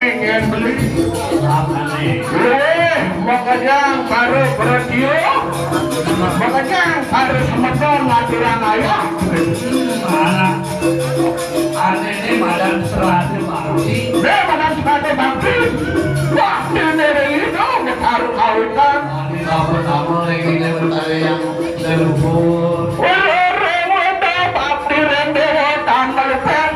Pengen beli apa nih? Makanya baru radio, makanya baru semeton ngaturan ayah. Mana? Ada ini madan serati bakti. Madan serati bakti. Wah, ini itu harus kawitan. Ini kamu lagi bertanya yang leluhur. Bakti rendewo tanggal pen.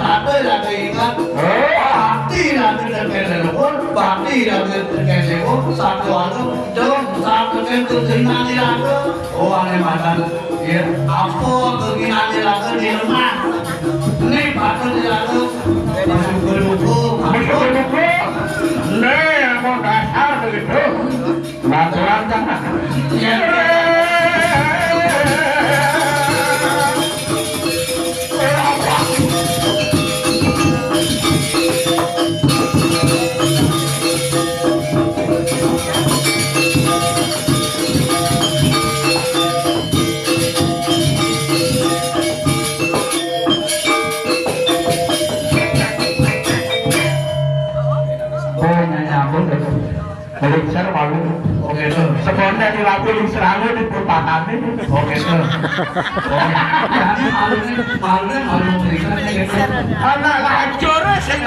Bakti là ingat. Bakti là leluhur. Bakti là leluhur. Satu anu, satu keturunan itu. Oh, ane madan. Ya, apa kegiatan itu di rumah? Ini bakti itu masuk ke buku. Masuk ke buku. Nih, mau dasar begitu. Baturan kan? Ya. Lingser malu. Oke tuh. Sebenarnya di lagu lingserangu di putatannya. Oke tuh. Malu lingser. Anak lacur sih